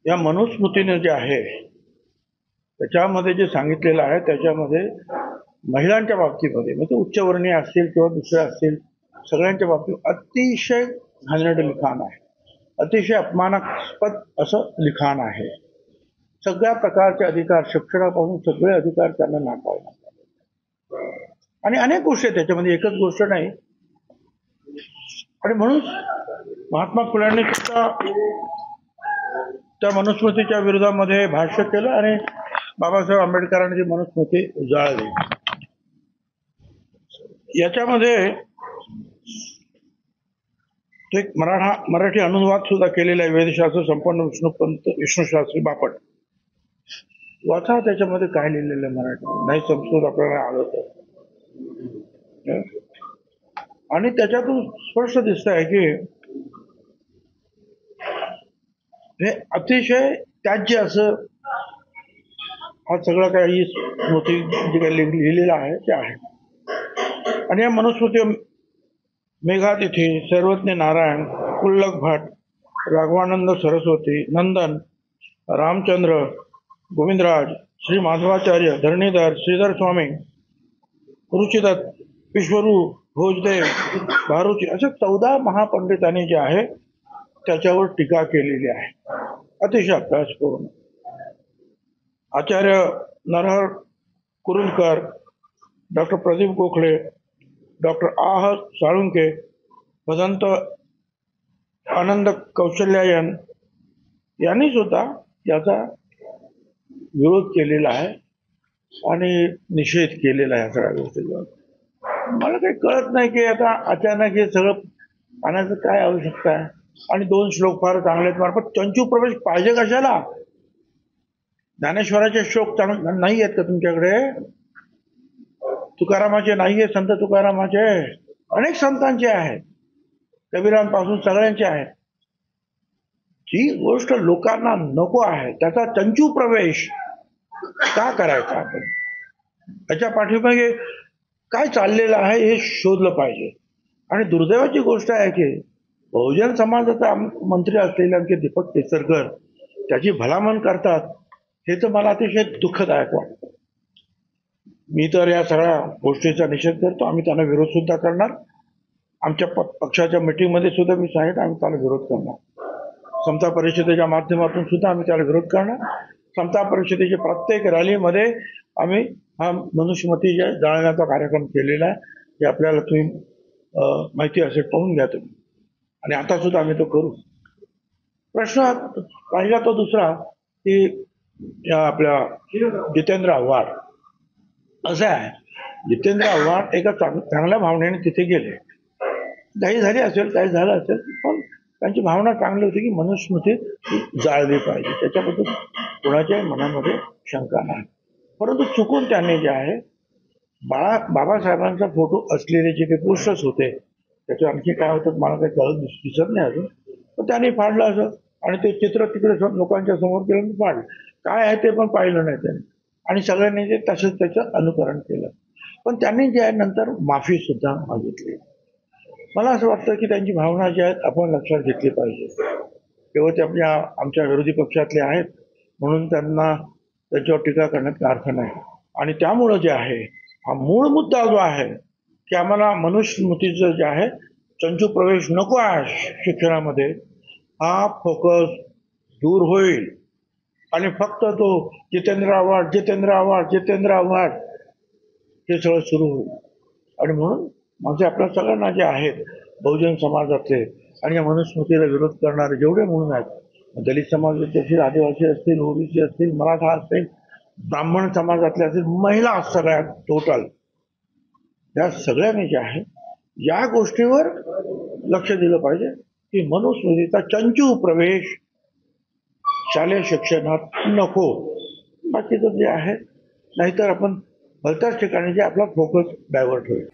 या मनुस्मृतीने जे आहे त्याच्यामध्ये जे सांगितलेलं आहे त्याच्यामध्ये महिलांच्या बाबतीमध्ये म्हणजे उच्चवर्णीय असतील किंवा दुसरे असतील सगळ्यांच्या बाबतीत अतिशय घाणेरडं लिखाण आहे. अतिशय अपमानास्पद असं लिखाण आहे. सगळ्या प्रकारचे अधिकार शिक्षणापासून सगळे अधिकार त्यांना नाकारले आणि अनेक गोष्टी आहेत त्याच्यामध्ये, एकच गोष्ट नाही. आणि म्हणून महात्मा फुल्यांनी सुद्धा त्या मनुस्मृतीच्या विरोधामध्ये भाष्य केलं आणि बाबासाहेब आंबेडकरांनी ती मनुस्मृती उजाळली. याच्यामध्ये एक मराठी अनुवाद सुद्धा केलेला आहे. वेदशास्त्र संपन्न विष्णुपंत विष्णुशास्त्री बापट वाचा, त्याच्यामध्ये काय लिहिलेलं आहे मराठी, नाही संस्कृत आपल्याला आलं तर. आणि त्याच्यातून स्पष्ट दिसत आहे की हे अतिशय त्याज्य असं हा सगळं काही स्मृती जे काही लिहिलेलं आहे ते आहे. आणि या मनुस्मृती मेघातिथी, सर्वज्ञ नारायण, कुल्लक भट, राघवानंद सरस्वती, नंदन, रामचंद्र, गोविंदराज, श्री माधवाचार्य, धरणीधर, श्रीधर स्वामी, रुचिदत्त, विश्वरू, भोजदेव, भारूची अशा 14 महापंडितांनी जे आहे त्याच्यावर टीका केलेली आहे अतिशय अभ्यासपूर्ण. आचार्य नरहर कुरुंदकर, डॉक्टर प्रदीप गोखले, डॉक्टर आह साळुंके, भदंत आनंद कौशल्यायन यांनी सुद्धा याचा विरोध केलेला आहे आणि निषेध केलेला आहे सगळ्या गोष्टीचा. मला काही कळत नाही की आता अचानक हे सगळं पाण्याचं काय आवश्यकता आहे. आणि 2 श्लोक फार चांगले आहेत मार्फत चंचू प्रवेश पाहिजे कशाला. ज्ञानेश्वराचे श्लोक नाही आहेत का तुमच्याकडे? तुकारामाचे नाहीये, संत तुकारामाचे अनेक संतांचे आहेत, कबीरांपासून सगळ्यांचे आहेत. जी गोष्ट लोकांना नको आहे त्याचा चंचू प्रवेश का करायचा आपण? त्याच्या पाठीमागे काय चाललेलं आहे हे शोधलं पाहिजे. आणि दुर्दैवाची गोष्ट आहे की बहुजन समाजाचा मंत्री असलेले आमचे दीपक केसरकर त्याची भलामण करतात, हे तर मला अतिशय दुःखदायक वाटतं. मी तर या सगळ्या गोष्टीचा निषेध करतो. आम्ही त्यांना विरोध सुद्धा करणार. आमच्या पक्षाच्या मीटिंगमध्ये सुद्धा मी सांगितलं आम्ही त्याला विरोध करणार. समता परिषदेच्या माध्यमातून सुद्धा आम्ही त्याला विरोध करणार. समता परिषदेच्या प्रत्येक रॅलीमध्ये आम्ही हा मनुस्मृती जाळण्याचा कार्यक्रम केलेला आहे. हे आपल्याला तुम्ही माहिती असेल, पाहून घ्या तुम्ही. आणि आता सुद्धा आम्ही तो करू. प्रश्न राहिला तो दुसरा की या आपल्या जितेंद्र आव्हाड. असं आहे, जितेंद्र आव्हाड एका चांगल्या भावनेने तिथे गेले. काही झाली असेल, काही झालं असेल, पण त्यांची भावना चांगली होती की मनुस्मृती जाळली पाहिजे, त्याच्याबद्दल कोणाच्याही मनामध्ये शंका नाही. परंतु चुकून त्यांनी जे आहे बाबासाहेबांचा फोटो असलेले जे काही पोस्टर्स होते त्याच्या आणखी काय होतं मला काही कळत दिसत नाही अजून, पण त्यांनी फाडलं असं आणि ते चित्र तिकडे लोकांच्या समोर केलं फाडलं. काय आहे ते पण पाहिलं नाही त्यांनी आणि सगळ्यांनी ते तसंच त्याचं अनुकरण केलं. पण त्यांनी जे आहे नंतर माफी सुद्धा मागितली. मला असं वाटतं की त्यांची भावना जी आहेत आपण लक्षात घेतली पाहिजे. केवळ ते आमच्या विरोधी पक्षातले आहेत म्हणून त्यांना त्याच्यावर टीका करण्यात अर्थ नाही. आणि त्यामुळं जे आहे हा मूळ मुद्दा जो आहे की आम्हाला मनुस्मृतीचं जे आहे चंचू प्रवेश नको आहे शिक्षणामध्ये, हा फोकस दूर होईल आणि फक्त तो जितेंद्र आव्हाड हे सगळं सुरू होईल. आणि म्हणून माझे आपल्या सगळ्यांना जे आहेत बहुजन समाजातले आणि या मनुस्मृतीला विरोध करणारे जेवढे म्हणून आहेत, दलित समाजाचे असतील, आदिवासी असतील, ओबीसी असतील, मराठा असतील, ब्राह्मण समाजातले असतील, महिला सगळ्यात टोटल, या सगळ्यांनी जे आहे या गोष्टीवर लक्ष दिलं पाहिजे की मनुस्मृतीचा चंचू प्रवेश शालेय शिक्षणात नको. बाकीचं जे आहे नाहीतर आपण भलत्याच ठिकाणी जे आपला फोकस डायव्हर्ट होईल.